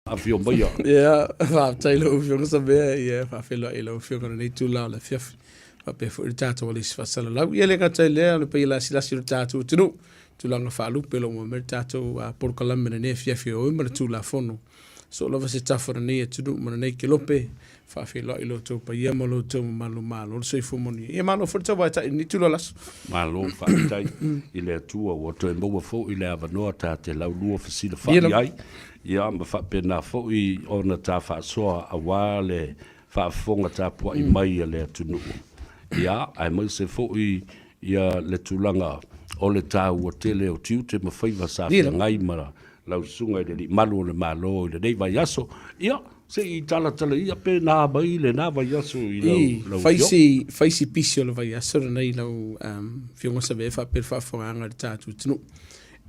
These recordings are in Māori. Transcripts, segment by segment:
Afio mai. Ja, fa tailo ufio sa be ia fa felo ilo ufio kana nei tula la fiaf. Fa pe fo tato wali fa sala la. Ia le ka taile le pe la sila sila tato tunu. Tulanga fa lu pelo mo mer tato por kalamena ne fiaf o mer tula fono. So lava se tafara nei tunu mo nei kilope. Fa felo ilo to pa ia mo lo to malo so fu moni. Ia malo for tawa ta ni tula las. Malo fa tai ile tua o to mo fo ile ava no ta te la lu ofisina fa ai. Ia ma fa pena fo I ona ta fa so a wale fa fonga ta po I mai le tunu. Ia ai mo se fo I ia le tulanga o le ta o tele o tiu te ma fai va sa ngai mara lau sunga le malu le malo le dei vai aso. Ia se I tala ia pe na mai le na vai aso I lau faisi pisio le vai aso nei lau fionga sa ve fa per fa fonga le tatu tunu.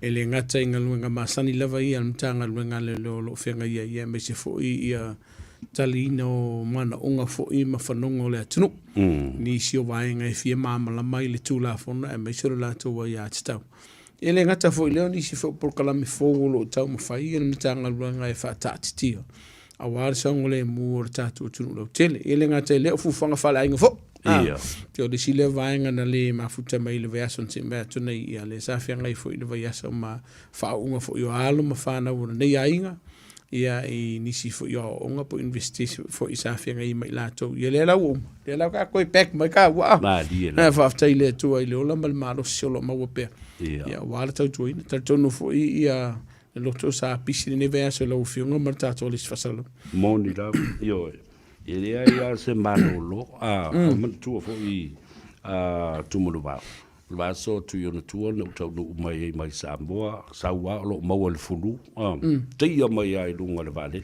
Ele ngata inga luenga masani lava ia mtanga luenga le lo fenga ia me se fo ia tali no mana onga fo I mafanongo le atunu ni sio vaenga e fia mama la mai le tula fona e me sure la to wa ia tau ele ngata fo le ni se fo por kala me fo lo tau ma fai ele mtanga luenga e fa tatitio a war sangole mu tatu tunu lo tele ele ngata le fu fanga fala inga fo ia te o de sile vaenga na le mafuta mai le veason se me tuna ia le sa fianga I fo I le veaso ma fa unga fo yo alo ma fa na una nei ainga ia I nisi fo yo unga po investigation fo I sa fianga I mai lato ia le la ka koi pack mai ka wa na fa fa ile tu ile ola mal malo solo ma pe ia wala tau tu ina tau no fo ia le loto sa pisi ne veaso lo fianga ma tato le fasalo moni la yo ele ia se manolo tu fo I tu mo ba va so tu yo tu no tu mai Samoa sawa lo mo le fulu te ia mai ai lunga le vale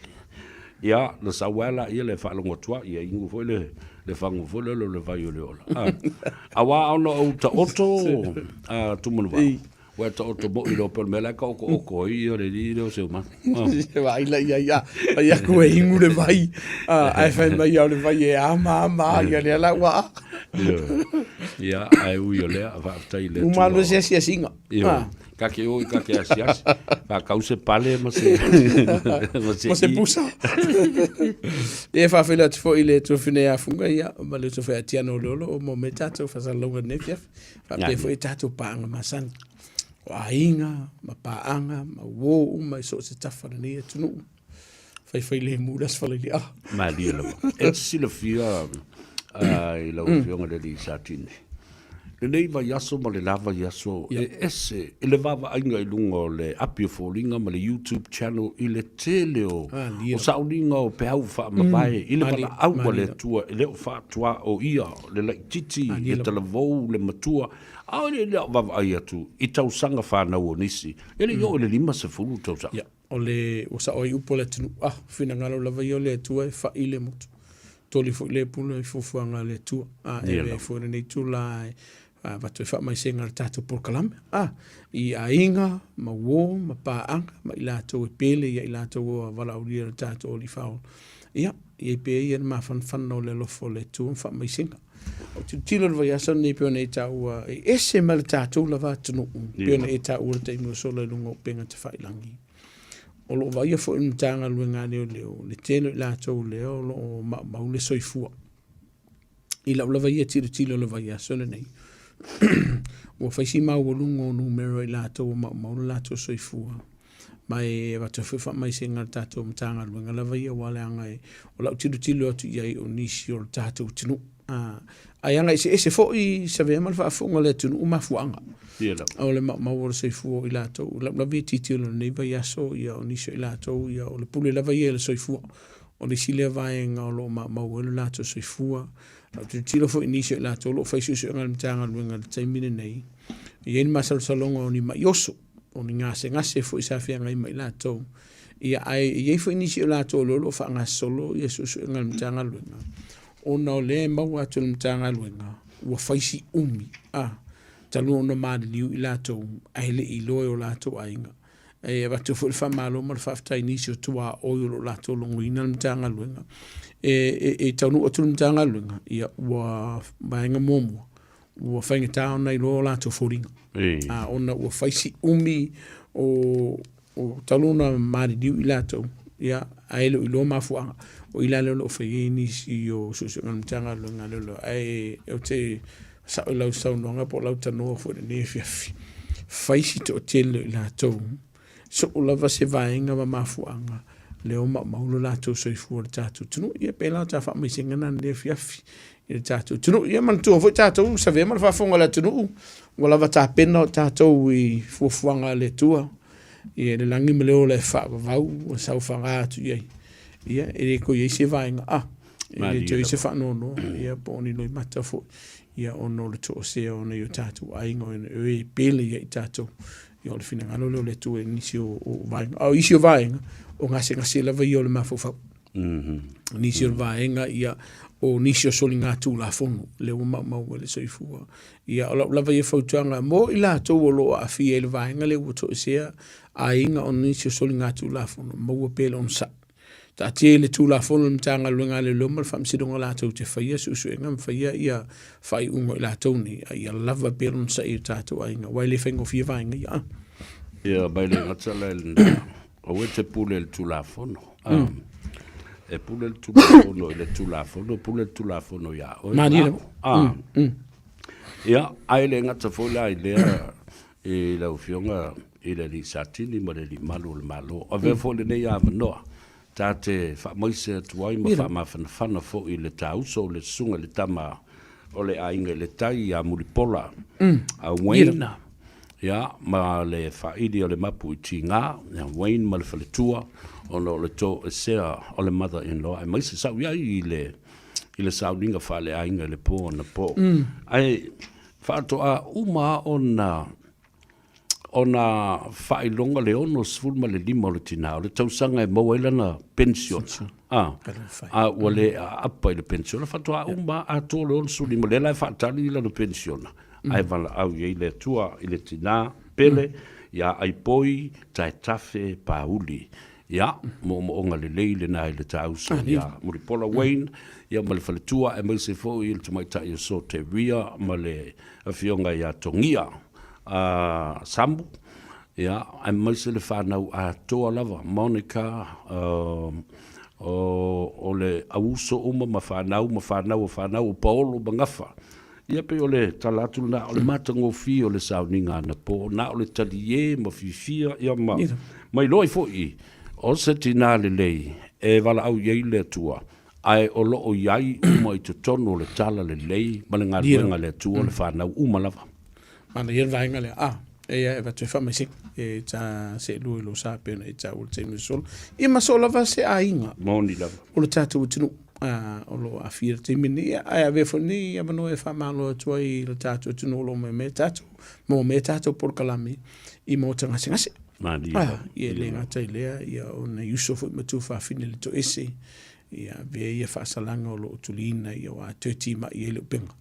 ia le sawala ia le fa longo tua ia ingo fo le fango fo le vai le ola awa ono o ta oto tu mo ba wa ta oto bo ilo per mela ko io le dio se ma vai la ia ko ingo le vai ai fa mai ia le vai ama ia le la wa ia ai u yo le va tai le uma lo se singa ka ke asias pa cause pale ma se pusa e fa fela fo ile to fine a funga ia ma le to fa tiano lolo mo metato fa sa longa nefia fa pe fo tato pa ma san wa inga ma paanga ma wo ma so se tafana ni tunu fa le mudas fa le ma dia lo e si le fia ai lo fionga de di satine le nei va yaso ma le lava yaso ese ele va ainga lungo le apio folinga ma le YouTube channel ile teleo o saulinga o pe au fa ma vai ile va au le tua le fa tua o ia le like titi le televou le matua au le va ai tu I tau sanga fa na o nisi ele yo le lima se fulu tau sa o le o sa o upo le tunu fina ngalo lava yo le tua fa ile motu toli fo le pulo fo fuanga le tua e fo nei tula va to fa mai senga tato por kalam I ainga ma wo ma paanga ma ila to pele ia ila to vala uria tato oli fa ia e pe ia ma fan no le lo fo le tu fa mai senga o tilo va ya son ne pe ne ta u ese mal tato la va tunu pe ne ta u te mo solo lungo penga te fa ilangi o lo va ia fo in tanga luenga le telo la to le o ma le soifua ila la va ia tilo le va ya son nei o faisi ma o lungo numero la to ma la to soifua mai va to fa mai singa tato mtanga luenga la va ia wale anga o la tilo tu ia o nisi o tato tinu ai anga ese fo I se ve mal fa fonga le tunu ma fuanga o le ma o se fu ila to la vi titolo nei va ia so ia o nisi ila to ia o le pule la va ia le soifua o le sile va en o lo ma o le la to soifua tu tilo fo inicio la to lo fa su ngal mtanga luenga te mine nei yen masal salongo ni ma yoso o ni ngase fo isa fia ngai mai la to ia ai ye fo inicio la to lo fa nga solo yesu ngal mtanga luenga o na le ma wa tu mtanga luenga wa faisi umi talu no ma liu ila to ai le ilo o la to ainga e va tu fo fa malo ma fa ta inicio to a o lo la to lo ngina mtanga luenga e tanu o tu mtanga luenga ia wa bainga momo wa fainga town nei lo la to foringa ona wa faisi umi o taluna ma liu ila to ia ai lo ilo mafuanga o ila lo fai ni si o so ngam tanga lo ngalo ai o te sa lo sa no nga po lo tano fo ni fiafi fai si to tele la to so o lava se vaenga ma mafuanga le o maulo la to so fu tatu tunu ia pela ta fa mi singa na le fiafi ia tatu tunu ia man tu fo tatu sa ve ma fa fonga la tunu wala va ta pena tatu i fu fuanga le tua ia le langi me leo le fa vau o sa fanga tu ia e ko ia se vaenga e te se fa no ia poni no mata fo ia ono le to se ono yo tatu ai ngo e pele ia tatu ia le fina ngalo le tu inisio o vaenga o isio vaenga o ngase lava ia le mafufa inisio vaenga ia o nisio solinga tu la fono le o mau le soifua ia lava ia fautanga mo ila to o lo a fi ele vaenga le o to se ainga o nisio solinga tu la fono mo pele on sa ta tele tu la fono mtanga lunga le lomal fam sidonga la to te faia su ngam faia ia fai ungo la to ni ia lava pele on sa i tatu ainga wai fengo fi vaenga ia ia baile ngatsala o te pule tu la fono e pule tu la fono le tu la fono pule tu la fono ya o ia ai le ngata fola ile e la fionga ile di satini mo le malo o ve fo le ya no tate fa moise tuai mo fa ma fa fo ile tau so le sunga le tama o le ainga le tai ya mulipola a wena ya ma le faidi o le mapu i tinga ya Wayne ma le faletua o le to sea o le mother-in-law ai mai se sa ia i le sauninga fa le ainga le po na po ai fa to a uma ona fai longa le ono sfulma le lima o le tina o le tausanga e mau na pension wale apa i le pension fa to a uma a to le ono suli mo le la fa tali la no pension ai vala au ye le tua i le tina pele ya ai poi tai tafe pauli ya mo onga le leile na le tauso ya muri pola Wayne ya mal fale tua e mal se fo il to mai tai so te ria male afionga ya tongia sambu ya ai mal se le fa na a to lava Monica o le auso uma mafana o Paulo bangafa ia pe ole talatu na ole matango fi ole sauninga na po na ole talie mo fifia ia mai loi foi o se tina le lei e vala au ye le tua ai o lo o yai mo i tono le tala le lei malenga le tua le fa na uma lava mana ia vainga le e va te fa mesi e ta se lu lo sa pe e ta ul te sol e ma sola va se ainga moni lava o le tatu tunu o lo a fir te mini ai ave foni ava no e fa malo tua i le tatu tunu lo me tatu por kalami i mo tanga singase ia le ngata ilea ia ona Yusuf matu fa finile to ese ia ve ia fa salanga o lo tulina ia wa 30 ma ia le penga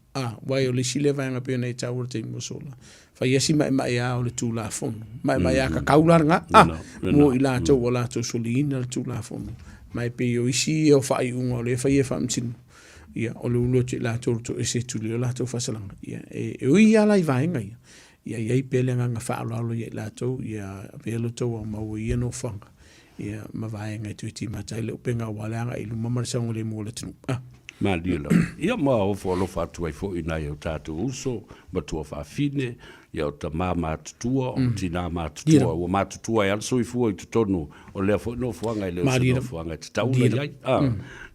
wai o le sile vanga pe na ta urte mo sola fa ia si mai ia o le tu la fon mai ia ka kaular nga mo ila to wala to solina le tu la fon mai pe yo isi o fa i un le fa ia fa mtin ia o le ulo te la to ese tu le la to fa salanga ia e ia la vanga ia ia pele nga fa lo ia la to ia pele to ma o ia no fanga ia ma vai nga tu ti mata le penga wala nga ilu mama sa ngole mo le tu ma dilo ia ma o fo lo fa tu ai fo ina yo tatu uso ma tu fa fine ia o ta mama tua o tina ma tua o ma tua ia so i fu i tonu o le fo no fo nga le fo nga ta u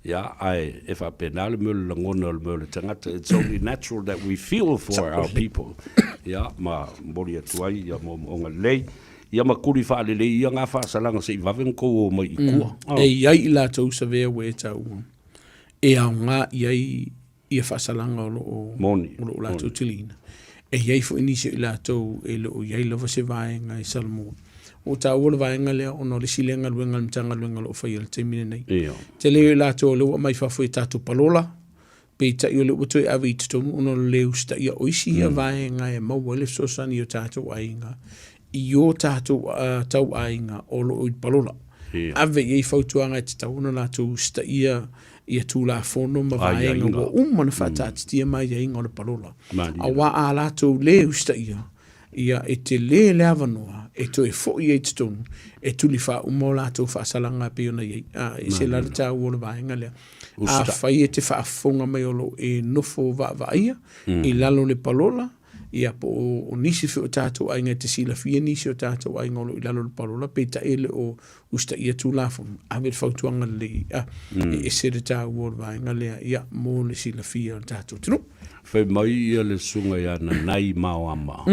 ya ai if a penal mul ngona mul tangata it's only natural that we feel for our people ya ma bori tuai ya mo nga lei ya ma kuri fa le ya nga fa salanga se va ven ko mo i ku e ai la to se ve we ta u e a nga ia fa salanga o moni o la to tilina e ia fo inisi la to e lo ia lo se vai nga i salmo o ta o vai nga le o no le silenga lu nga mtanga lu nga lo fa il te mine nei te le la to lo mai fa fo ta to palola pe ta yo le to a vi to no le usta ia o isi ia vai nga e mo le so san yo ta to ai nga io ta to tau ai nga o lo palola ave ia fo to nga ta no la to usta ia tu la fono ma vai nga o man fa ta ti mai ia nga le palola a wa ala to le usta ia ia e te le avanoa e to e fo i e tonu e tuli fa umo latou faasalanga pe ona iai e se la tau o le vaenga lea a fai e te faafonga mai o lo e nofo vaavaia i lalo le palola ia po o nisi fe o tātou ainga te sila fia nisi o tātou ainga o lo i lalo le palola pe ta ele o usta ia tu lafo a me fautuanga le e se le tau o le vaenga lea ia mo le sila fia o tātou tino Fai mai ia le sunga ia na nai mau ama.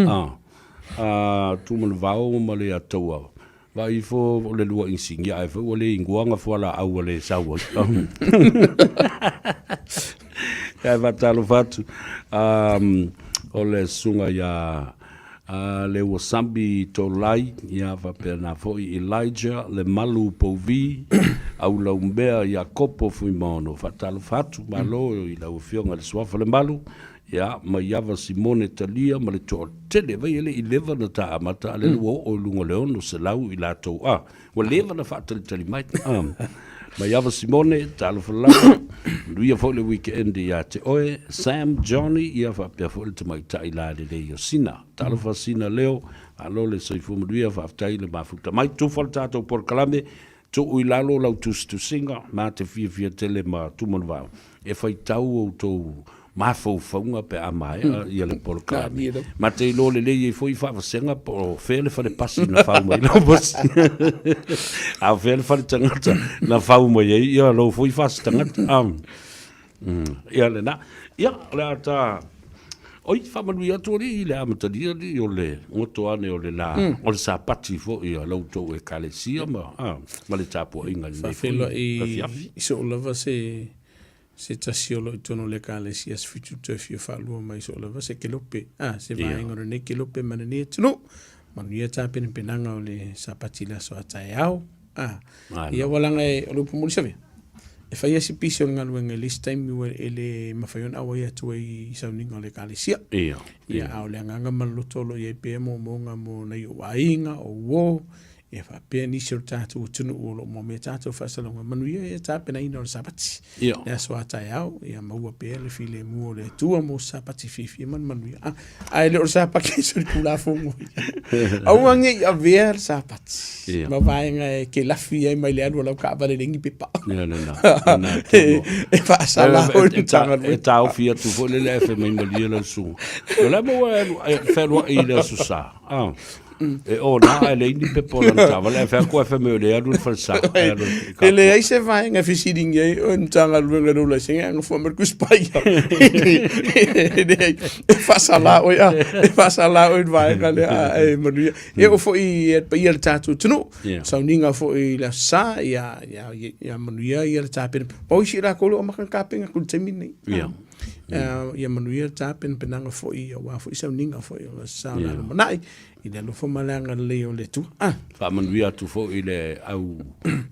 Tu mal vau ma le atua. Vai fo le lua insingi ai fo le inguanga fo la au le saua. Kai va talo fatu. O le sunga ia le wasambi to lai ia va pena fo Elijah le malu povi au la umbea ia kopo fui mono fatalo fatu malo i la ufionga le swafa le malu ia ma iava Simone Talia ma le to tele vai ele 11 na ta amata le o lungo leono se lau i la to o leva na fatale tali mai ma iava Simone talo fala luia fo le weekend ia te oe Sam Johnny ia fa pe fo le mai tai la de yo sina talo fa sina leo alo le soifu luia fa tai le mafuta mai tu falta to por kalame to uilalo lau tu singa ma te fia tele ma tu mon va e fai tau o to ma fo fonga pe amai ia le por ka ma te lo le le foi fa senga po fele fa le passi na fa mo lo bos a fele fa tangata na fa mo ia lo foi fa tangata ia le na ia la ta oi fa ma lui atu ri le amata dia di o le ngoto ane o le la o le sapati fo ia lo to e kalesia ma le tapo inga fa felo i so lava se tasiolo i tono le kalesia se fitu te fio fa lua mai so lava se kelope se va ingora ne kelope manani tino manuia tapene penanga o le sapati la so atai au ia walanga e o lupu muli savia e fai esi pisi o ngalu e list time ua ele mawhaion awa ia tua i sauninga o le kalesia ia au le anganga malotolo ia pe mo monga mo na i o ainga o wo e fa pe ni sir tatu tunu o lo mo me tatu fa salonga manuia e tape na ina o sapati ia so atai au ia maua pe le file mu o le tua mo sapati fifi manuia ai le o sapaki sur kula fongo au ange ia ver sapati ma vaenga ke la fia mai le alu la ka vale lengi pepa e fa sala o tanga e tau fia tu fo le le fe mai malia la su la mo e fa lo i le su sa e o na le ni pe po la tava le fa ko fa me le alu fa sa ele ai se vai nga fisiring e on tanga lu nga la singa nga fo mer ku spaia e fa sala o vai nga le e manuia e o fo i pe il tatu tunu so ninga fo i la sa ya manuia i le tapen o si la ko o makan kapinga ku temini ia manuia tapen penanga fo i wa fo i so ninga fo i la sa la manai i le lofo malanga leo le tu fa manuia tu fo i le au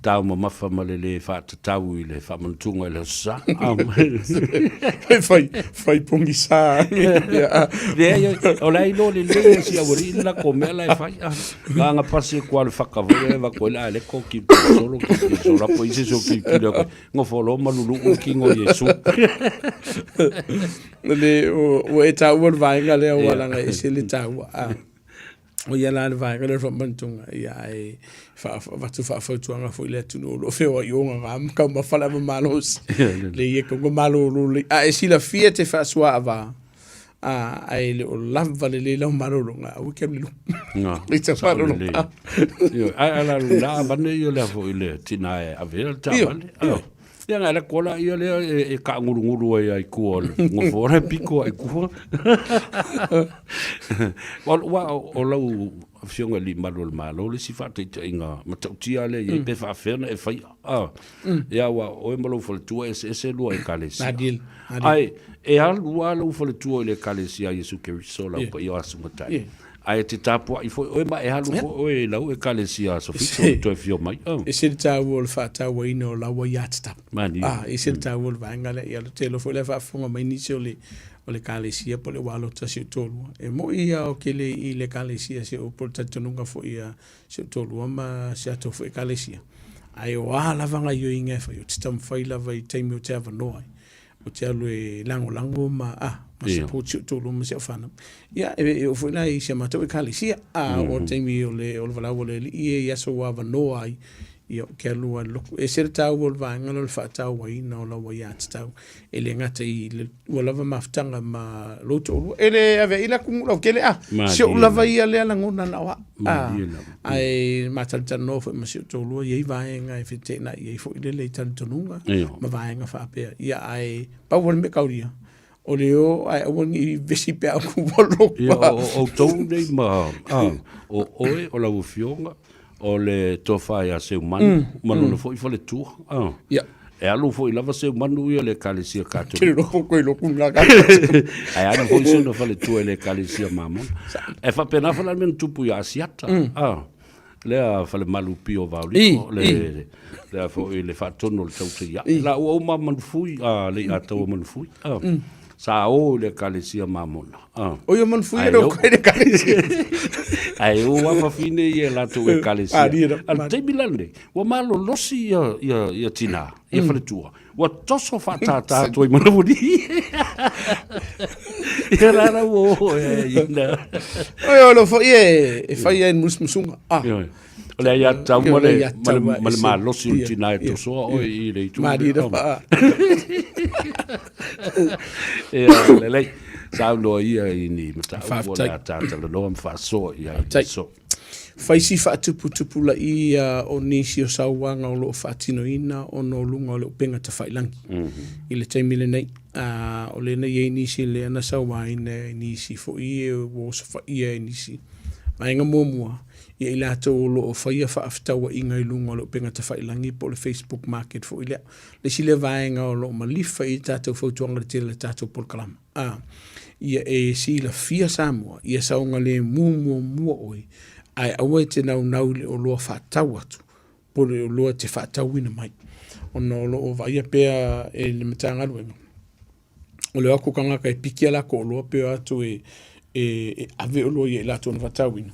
tau ma mafa ma le fa tau i le fa mantunga le sa fai pongi sa o lai lo le si awori la komela e fai nga pasi kwa le fakavole va ko la le ko ki solo po ise so ki ngo folo malulu ki ngo yesu le o eta o vai nga le wala nga ise le tau o ia la le vai le romantunga ia e fa tu fa tuanga fo ile tu no lo fe o yonga ram ka ma fala ma malos le ye ko malo le e si la fiete fa suava ai le o lava le la malo nga o ke lu no it's a falo io ala la bane io le fo ile tina e avere ta ia nga la kola ia le e ka nguru ai ku ngo fora piko ai ku o lau afionga li malo le si fa te inga matautia le e pe fa ferna e fai ia wa o e malo fo tu ese lu e kales ai e al lu fo tu le kales ia Yesu ke sola pa ia asumata ai te tapo i fo o ma e halu o e lau e kalesia so fito to e fio mai e se ta wol fa ta wa ino la wa yat tap e se ta wol va ngale ia lo telo fo le fa fonga mai ni o le kalesia po le walo ta se tolu e mo ia o ke le i le kalesia se o por ta tonunga fo ia se tolu ma se to fo e kalesia ai o ala vanga yo inga fa yo tsam faila vai taimi o te ava noi o te alu e lango ma support to lo mse fana ya e o foi la i se mato e kalisia o temi o le vala o le ia so wa no ai ia ke lua loku e ser tau o vanga no fa tau wa ina o la wa ya tau ele ngata i le wala va maftanga ma loto ele ave ila ku lo ke le se o la va ia le la ngona na wa ai matal no fo ma se to lo ia va nga e fete na ia fo ile le tan tonunga ma va nga fa pe ia ai pa wol me kauria o leo ai o ni vesi pe ku volo o to nei ma o oe o la ufionga o le tofa ya se umanu manu foi le tu e alu foi lava se umanu ia le kalisia kato ke lo ko lo kun la ai ana foi se no fale tu le kalisia mamon e fa pena fa la men tupu ya asiata le a fale malupi o vauli le foi le fa tono le tau ya la o mamon fui le ato mamon fui sa o le kalisia mamon o yo man fui no ko le kalisia ai o wa fine ia la tu e kalisia al te bilande wa malo losi ia tina ia fale tua wa toso fa ta tu i mano di era la wo ina o lo fo e fa ia musmusunga ole ia tau male ma losi tina e toso o i le tu ma di da pa le sa lo ia ni mata o ta le no fa so ia so faisi fa tupu la ia o nisi o sauanga o lo fatino ina o no lunga o lo penga ta failangi ile taimile nei o le nei nisi le ana sauaina nisi fo ie o so fa ie nisi mai nga momua ia ila to lo faia fa aftawa inga lunga o lo penga ta failangi po le Facebook market fo ile le sile vaenga o lo malifa i tato fotuanga le tele tato por kalam ia e sila fia Samoa ia saunga le mua oi ai awe te nau le o loa whātau atu po le o loa te whātau ina mai o no lo o vaia pēa e le matanga ruenga o le ako kanga kai piki ala ko o loa pēa atu e ave o loa i lato na whātau ina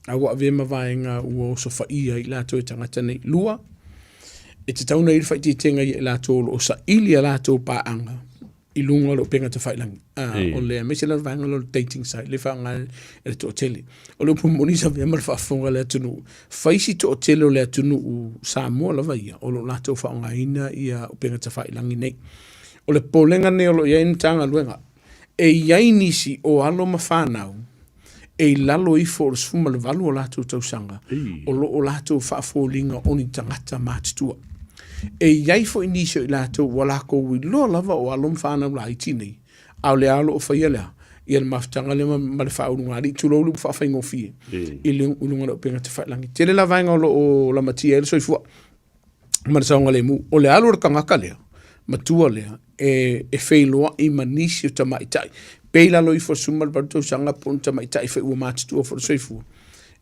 awa ave mawaenga ua o so whaia i lato e tangata nei lua e te tauna i whaiti tenga i lato o sa ili a lato paanga i lunga lo penga te whailangi. O le mese la vanga lo dating site, le whanga e le to hoteli. O le pumonisa vea mara whaafonga le atunu. Whaisi to hoteli o le atunu u Samoa la vaia, o lo lato whaonga ina ia o penga te whailangi nei. O le polenga ne o lo ia initanga luenga. E iai nisi o alo mawhanau, e lalo i fo o sfuma le valu o lato tausanga, o lo o lato whaafolinga o ni tangata mātutua. E iai fo inisio i lato wala ko wi lo lava o alom whanau la itini au le alo o whaia lea i al maftanga le ma le whaurunga ri tu lolu whawhaingo fie i le ulunga o penga te whailangi tele la vainga o la matia ele soifua ma le saunga le mu o le alo o kangaka lea matua lea e whailoa i manisio ta maitai peila lo i fo suma le baruto sanga pon ta maitai whai ua mātutua fo soifua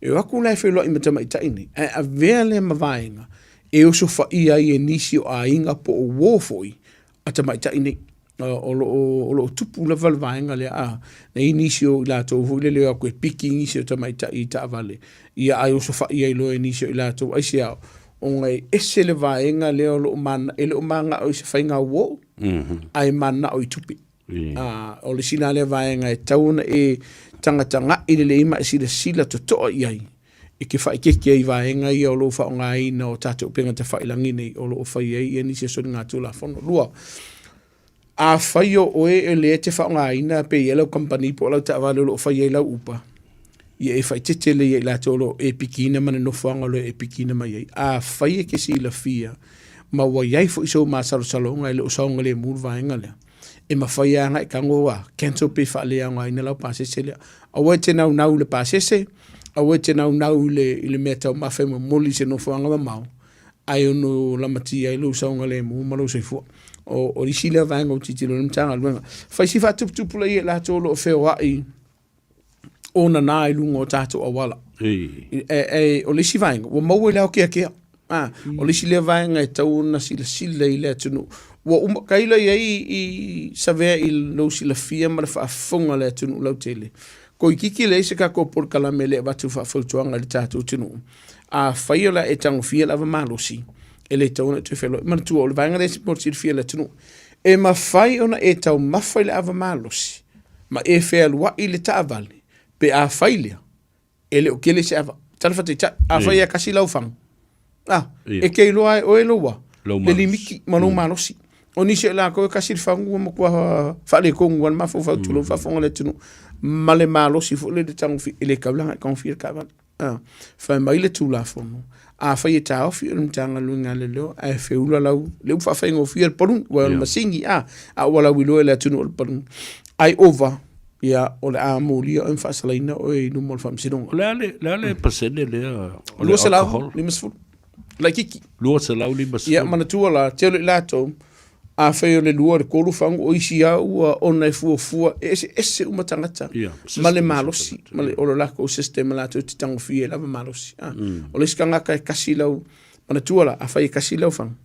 e waku lai whailoa i ma ta maitai ni a vea le ma vainga e oso whaia i e nisi o a inga po o wofoi a ta maita ine o lo tupu la valvaenga le a na i nisi o ilato o le leo a koe piki nisi o ta maita i ta avale i a oso whaia i lo e nisi o ilato ai se au o ngai ese le vaenga leo lo mana e lo manga o se whainga wo ai mana o i tupi o le sina le vaenga e tauna e tanga i le ima e sila to toa i ai e ke whai keke i vaenga i o lo whaonga i na o tātou penga te whailangi nei o lo o whai ei e nisi soni ngā tūla whono lua. A whai o e le te whaonga i na pe i elau company po lau ta avale o lo o whai ei lau upa. I e whai tetele i la tō lo e pikina mana no whaonga lo e pikina mai ei. A whai e ke si la fia ma wa iai fo iso ma saro salonga i le o saonga le mūr vaenga lea. E ma whai anga i kango wa cancel pe wha lea ngā ina lau pasese lea. A wai te nau le pasese a we te nau le mea tau mawhi ma moli se no whaanga ma mau. Ai ono la mati ai lo saunga le mu malo se fua. O risi lea vaenga o titilo ni mtanga luenga. Whaisi wha tupula i e la tōlo o wheo ai o na nā i lunga o tātou awala. O lisi vaenga, wa maua leo kia. O lisi lea vaenga e tau na sila i lea tunu. Wa kaila i savea i lo sila fia ma le whaafonga lea tunu lau tele. Ko i kiki le se ka ko por kala mele batu fa fotuanga le tatu tinu a faiola e tango fia lava malosi ele tona tu felo man tu o le vanga le por sir fia le tinu E mawhai ona e tau mawhai le awa malosi. Ma e whea lua i le taavale. Pe a whailia. E le o kele se awa. Talafate, a whai a kasi lau whang. E kei loa e oe loa. Le limiki manu malosi. O nisi la koe kasi whangu ma kua whale kongu an mawhau whau tulo whawhonga le tunu. Ma le malosi fu le tangu fi ele kaulanga e konfir kawan. Whai mai le tula whono. A whai e tā ofi o mtanga luenga le leo. A e whiula lau. Leu whawhai ngō whia le parun. Wa le masingi a wala wilo e le tunu o le parun. Ai over. Ia o le a mōlia o mwhasalaina o e numo le whamsidonga. Le pasene le Lua se lau, lima sefulu. Lai kiki. Lua se lau lima sefulu. Ia manatua la, teo le lato, a whai o le lua le kolu whangu o isi au o nei fua ese umatangata. Ma le malosi, ma le olo lako o sistema lato te tango fie lava malosi. O le skangaka e kasi lau, manatua la, a whai e kasi lau whangu.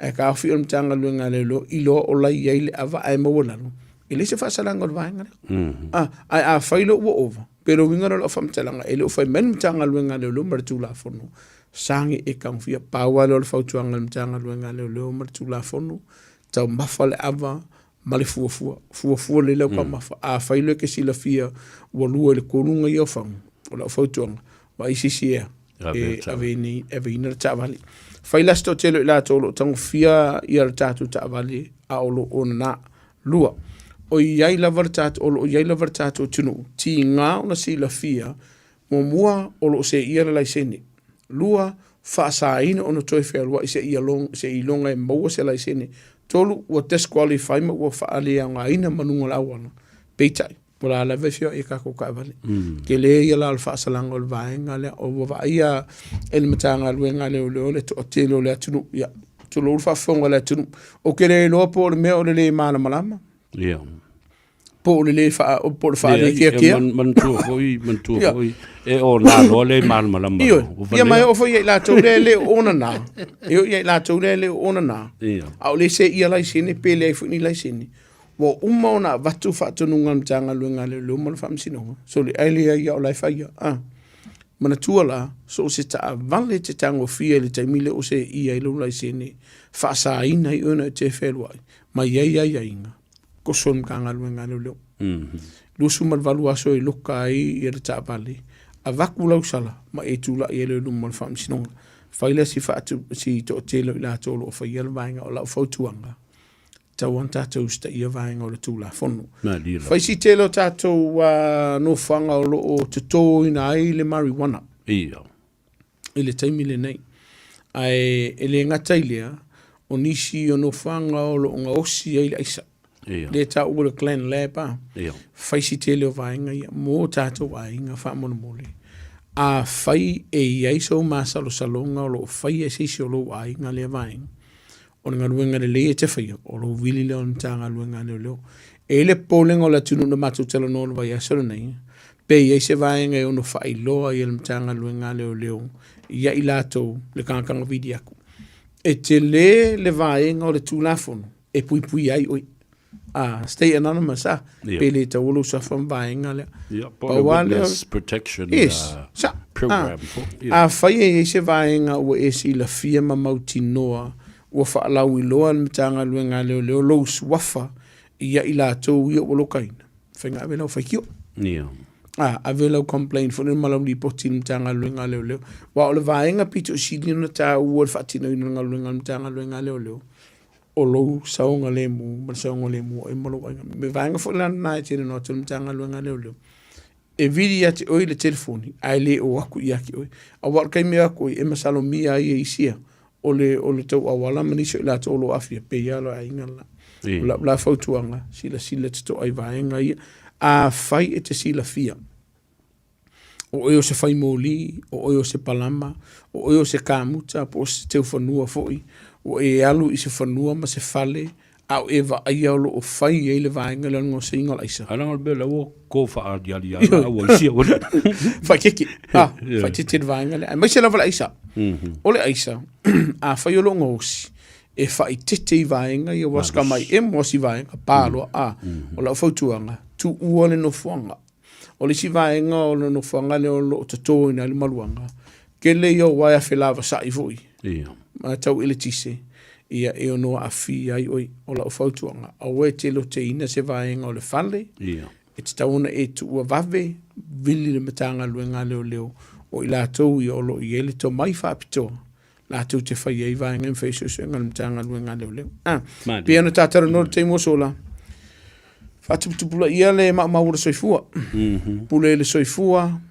E ka awhi o mtanga luenga le lo, ilo o lai yeile ava ai mawalalu. E le se whasalanga o vaenga le. Ai a whailo ua ova. Pero wingara lo whamtalanga. E le o whai men mtanga luenga le lo maratu la whono. Sangi e kangwhia. Pāua le o le whautuanga mtanga luenga le lo maratu la whono. Tau mawha le ava. Male fuafua. Fuafua le leo ka mawha. A whailo e ke sila fia. Ua lua le korunga i o whangu. O la whautuanga. Wa isisi ea. Ave ina le taavali. Whaila sto telo i la tolo. Tango fia i a tatu taavali. A olo o na lua. O iai lavar tato tunu ti ngā ona si la fia mo mua o lo se ia la sene lua fa sa ina ona toi fe lua se ia long se i longa e mo se la sene tolu o disqualify mo o fa ale nga ina manunga la wana peitai pola la vefio e ka ko ka vale ke le ia la fa sa lang ol vaenga le o va ia el matanga luenga le to telo le tunu ya tulu fa fonga le tunu o ke le lo po me o le mana malama. Yeah. Po le fa le kia. Man tu foi. E o na lo le man malama. Ia mai o foi la to le ona na. Io ia la to le ona na. Au le se ia lai sine pe le fu ni lai sine. Wo umona vatu fa to nunga mtanga luenga le lo mo fa msino. So le ai ia o lai fa ia. Mana tuala so se ta vale te tango fia le taimile o se ia lo lai sine. Fa sa ina i ona te felwai. Mai ia inga. Ko son kanga luenga le leo. Lusu malvalu aso i loka ai i re taapale. A vaku lau sala, ma e tula i ele lumo le whamsinonga. Whaila si whaatu si to telo i la tolo o whaiala vaenga o lau whautuanga. Tau an tātou sta ia vaenga o le tūla whonu. Whai si telo tātou no whanga o lo o te tō ina ai le marijuana. Ia. I le taimile nei. Ai ele ngatailea o nisi o no whanga o lo o osi ai le aisa. Le ta ua le clan lepa. Fai si tele o vaenga ia. Mō tātou vaenga wha mona mole. A fai e iai so masalo salonga o lo fai e sisi o lo vaenga le vaenga. O nga luenga le lea te whaia. O lo wili leo ntanga luenga leo leo. E le polenga o la tunu na matu tala no vai asara nei. Pe iai se vaenga e ono whai loa i le ntanga luenga leo leo. Ia i lato le kangakanga vidi aku. E te le vaenga o le tūlafono. E pui ai oi. Stay anonymous, Pele ta ulu sa from vaenga le. Witness protection program. A whaia e se vaenga ua e si la fia ma mauti noa ua whaalau i loa mtanga luenga leo lou suafa ia i la tau ia ua lokaina. Whainga ave lau whaikio. Ave lau complain fune malau li poti mtanga luenga leo. Wa o le vaenga pito si dina ta ua whaatino i nga luenga mtanga luenga leo. O lou saunga lemu, saunga lemu, e malo wanga. Me vaenga fo lana nai tene no tunu mtanga luenga leo. E vidi ati oi le telefoni, ai le o aku i aki oi. A wak kai me aku i e masalo mia i e isia. O le tau awala maniso i la to olo afia, pe ialo a inga la. La fautuanga, sila te to ai vaenga ia. A fai e te sila fia. O eo se fai moli, o eo se palama, o eo se kamuta, po se teu whanua foi. O e alu i se whanua ma se fale, au e va ai au o fai e le vaenga le ngo se ingola isa. Ananga bela o ko fa a diali a o isia o. Fai keki. Fai te vaenga le. Mai se lava la isa. O le isa, a fai o lo ngosi. E fai tete i vaenga i waska mai e mosi vaenga palo o la fautuanga. Tu ua le no fuanga. O le si vaenga o le no fuanga le o lo tato ina le maluanga. Ke le yo wai a whelava sa i vui. Ma tau ele tise. ia e ono afi ai oi o la fautuanga a we te lo te ina se vaenga o le fale e te tauna e tu ua vave vili le matanga luenga leo leo o i lātou i olo i ele to mai whapitoa lātou te whai ei vaenga in whaiso suenga le matanga luenga leo leo pia na tātara no te mo sola whatuputupula ia le maura soifua pule le soifua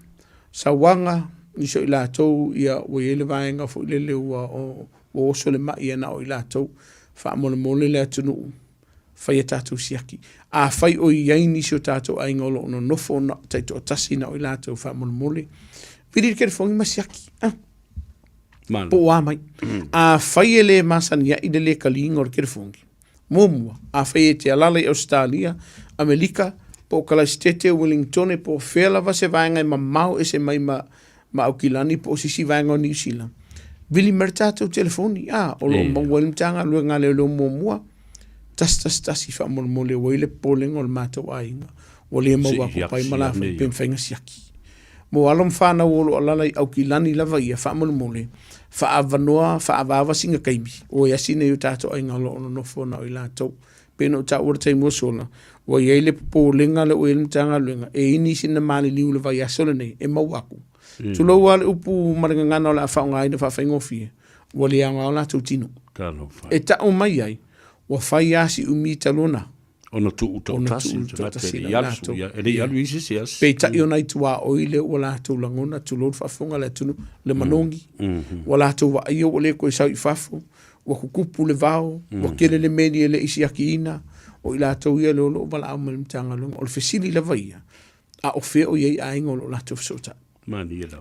sawanga niso i lātou ia o i ele vaenga fo i le leo o oso le mai ana o i lātou whaamole mole le atunu whai a tātou siaki a whai o i ai nisi o tātou ai ngolo no nofo na taito o tasi na o i lātou whaamole mole piri kere fongi masiaki po a mai a whai e le masani ia i le kalinga o kere fongi mumua a whai e te alala i Australia Amerika po kalastete Wellington po whelava se vaenga i mamau e se mai ma aukilani po sisi vaenga o New Zealand Vili mertato telefoni o lo mawal mtanga lo ngale lo momua tas fa mo le wele poleng ol mato ainga o le mo wa pai mala pem fenga siaki mo alom fa na wo ala au kilani lava ia fa mo le fa avanoa fa avava singa kaibi o ya sine yo tato ainga lo no fo na ila to peno ta urte mo sona o ye le polenga le o mtanga lo e ini sina mali liu le va ya solo ne e mawaku Tulo wale upu marangangana o la whaonga ina whawhaingofi. Wale anga o la tautino. E ta o mai ai. Wa whai asi umi talona. Ono tu utautasi. Ele yalu isi sias. Pe ta i ona i tua oile o la tau langona. Tulo whawhonga le tunu. Le manongi. Wa la tau wa aio o le koe sau i whawho. Wa kukupu le vao. Wa kere le meni e le isi aki ina. O i la tau ia le olo o bala au malimtanga longa. O le fesili la vaia. A o fea o iei ainga o la tau fsota.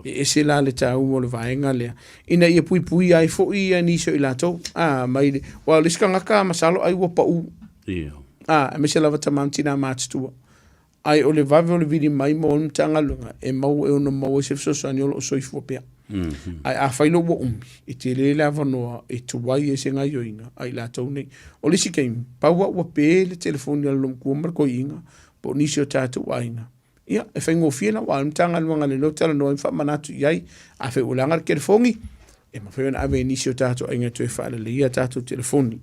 E se la le tau o le vaenga lea. Ina ia pui ai fo ia niso i lato. Mai le. Wa le skanga ka masalo ai wa pa u. Me se lava tamantina mātua. Ai o le vave o le vidi mai mo on tanga lunga. E mau e ono mau e se fsoso aniolo o soifua pia. Ai a whailo wa umi. E te le lava noa e tuwai e se ngai oinga. Ai lato nei. O le si keimi. Paua ua pe le telefoni alum kua marko inga. Po nisi o tātu waina. Ia, e whaingo whiena, wa mtanga luanga le lotala no fa manatu iai, a whi ulanga ke fongi, e ma whaina ave nisi o tātou ainga tue whaale le ia tātou telefoni.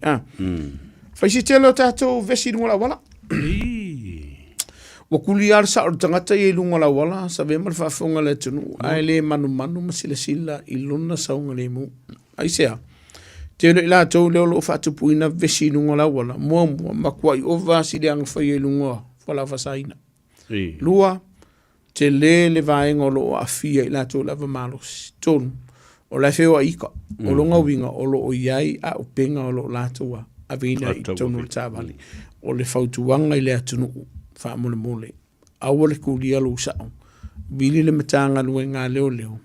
Whaisi telo tātou vesi lunga la wala. Wakuli ar sa or tangata i lunga la wala, sa vemar whafonga le tunu, ai le manu masila sila i luna saunga le mu. Ai sea, telo ila tau leo lo whatu puina vesi lunga la wala, mua makua i ova si le anga whai e lunga, wala whasaina. Lua, te le vaenga o lo a fia i lato lava malos. Tonu, o la feo a ika, o longa winga, o lo o iai a upenga o lo lato a vina i tonu le tāwali. O le fautuanga i le atunu, wha mole mole. Awa le kulia lo sao. Bili le matanga luenga leo leo.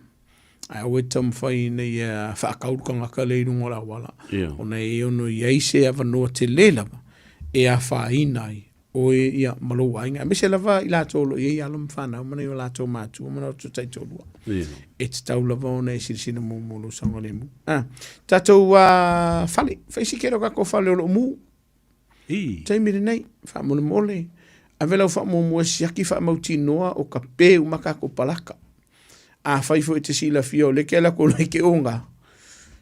Ai awe tam whai nei whaakaurukanga ka le inunga la wala. O nei ono iai se avanoa te le lava, e a whainai. O ia malo wainga. Me se lava i lato lo i alam whanau, mana i o lato mātua, mana o tutai tolua. E te tau lava o nei sirisina mōmolo sanga le mu. Tatou whale, whaisi kero kako whale o lo mu. Taimire nei, wha mole mole. A vela o wha mōmua siaki wha mauti noa o ka pē umakako palaka. A whaifo e te sila fio, le ke ala ko nei ke onga.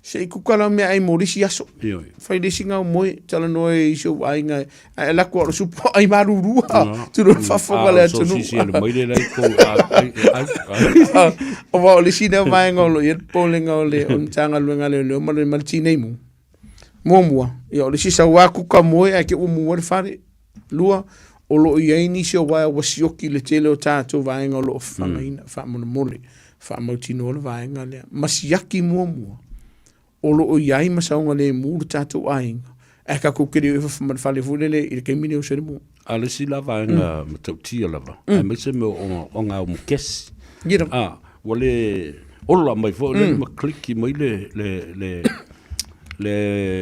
Se i kukala mea ai morisi aso. Whai resi ngau moe, tala noe i sio ainga, ai lako aro supo ai marurua. Turo whafonga lea tunu. Sisi ale maile lai ko. O wao le sina mai ngolo, i polenga o le, o mtanga luenga leo leo, mara martinei mu. Mōmua, ia o le sisa wā kuka moe, ai ke umua le whare, lua, o lo i aini sio wā wasioki le tele o tātou vaenga o lo whangaina, whamona mole, whamautino le vaenga lea. Masiaki mōmua. O lo o iai masaunga le mūru tātou ainga. E ka kukiri o iwa whale fulele i le keimine o seremu. A le si lava nga matautia lava. A me se me o ngā o mkesi. Gira. Wale, ola mai fo, le ma kliki mai le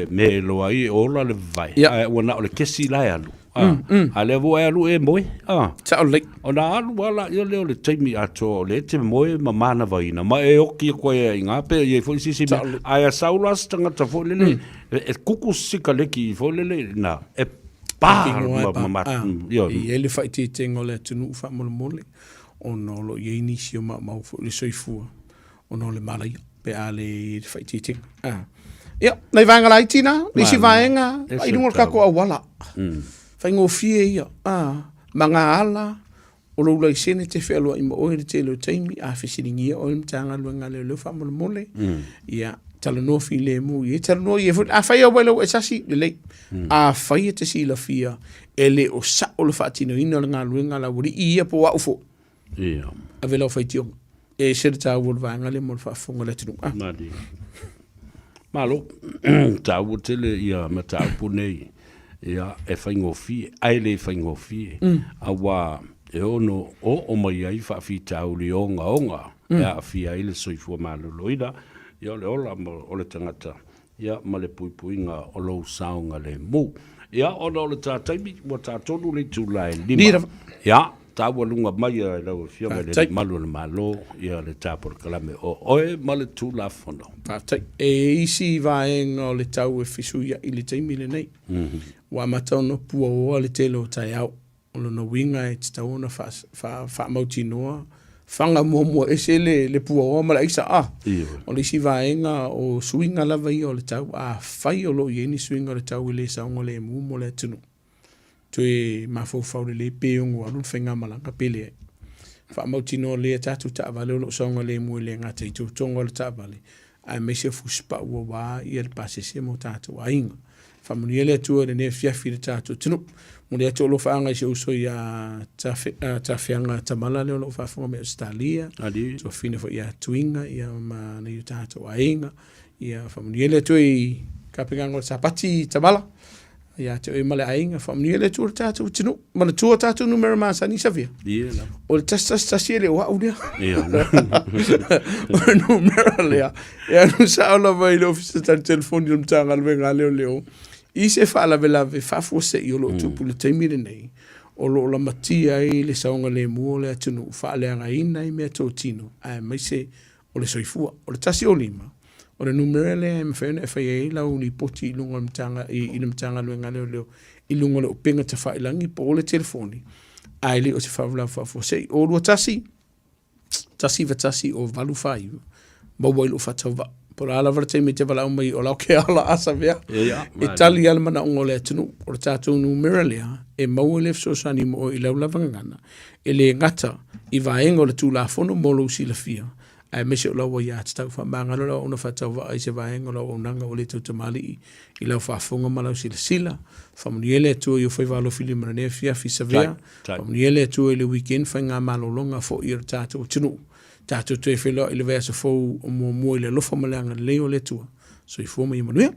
me loa i ola le vai. Wana o le kesi lai alu. A le vo e alu e moe. Ta o lei. O na alu wala i leo le taimi ato le te moe ma mana vaina. Ma e oki koe i ngā pe i e fo sisi me. Aia saulas tangata fo lele. E kuku sika leki fo lele na. E pār ma mata. I ele whaiti tengo le tunu wha mole mole. O no lo i nisi o mau fo le soifua. O no le malai. Pe a le whaiti tengo. Ia, nei vaenga lai tina, nisi vaenga, E ai lunga se kako a wala. Mm. Fai ngō fie ia, manga ala, o lo lai sene te whelua ima oe le te leo taimi, a whisiringia oe mtanga luenga leo whamole mole. Ia, tala noa fi le mu, ia tala noa ia, a whai au wailau e sasi, le lei, a whai e te si la fia, e le o sa o le whaatino ina le ngā luenga la wuri ia po wa ufo. Ia. A velau whai tionga. E sere tā ua le vaenga le mo le whaafonga le tunu. Madi. Malo, tau tele ia ma tau punei. Ia e whaingofi, ai le whaingofi. Awa e ono o mai ai whaafi tau li onga onga. Ia a fia ile soifua maloloida. Ia le ola o le tangata. Ia ma le puipuinga o lou saunga le mu. Ia o le tātaimi, mo tātonu le tūlai lima. Ia, tau alunga mai a lau fionga le malu le malo. Ia le tāpura kalame o oe ma le tūla fono. Tātai, e isi vaenga o le tau e fisuia i le taimi le nei. Wa matau no pua oa le telo tai au. O no winga e te tauna wha mauti noa. Whanga mua ese le pua oa mala isa o le isi vaenga o suinga lava i o le tau. Whai o lo i eni suinga o le tau i le saunga le mu mo le tunu. Tue mafau le peongo alun whenga malanga pele ai. Wha mauti noa le tatu ta vale o lo saunga le mu le ngata i tū tonga le ta vale. Ai meise fuspa ua wā i le pasese mo tatu a inga. Whamuni ele atua le ne fiafi le tatu tunu. Mune atu lo whaanga i se uso i a tawhianga tamala leo lo whafunga me Australia. Tua fina fo i a tuinga i a ma na i tatu a inga. I a whamuni ele atua i kapingango le sapati tamala. I a te oi male a inga. Whamuni ele atua le tatu tunu. Mana tua tatu numero maa sa nisa via. O le tasi ele wa unia. O le numero lea. E anu sa ola vai le ofisa tani telefoni le mtanga alwenga leo. I se whaalawelawe whafose i o lo tupu le taimire nei. O lo la matia i le saunga le mua le atunu. Whaaleanga ina i mea tō tino. Ai mai se o le soifua. O le tasi o lima. O le numere le e mwhawena e whai e lau ni poti i lunga mtanga i le mtanga luenga leo. I lunga le upenga te whailangi po o le telefoni. Ai le o te whawela whafose. O lua tasi. Tasi va tasi o valu whai. Maua ilo whatau va. Pora ala vara teimi te wala umai o lau ke ala asa vea. E tali ala mana ongo le atunu. O le tātou numera lea. E maua le fsosani mo i lau lavangana. E le ngata i vaenga o le tū la fono molo si la fia. Ai mese o lau ia te tau whamanga lau ona whatau va ai se vaenga o lau onanga o le tau tamali i lau whafonga malau si la sila. Whamuniele atua i o whai walo fili marane fia fisa vea. Whamuniele atua i le weekend whai ngā malolonga fo i o tātou tunu. Tātou te whelo i le vea sa fōu o mua i le lofa malanga leo le tua. So i fōma i manuia.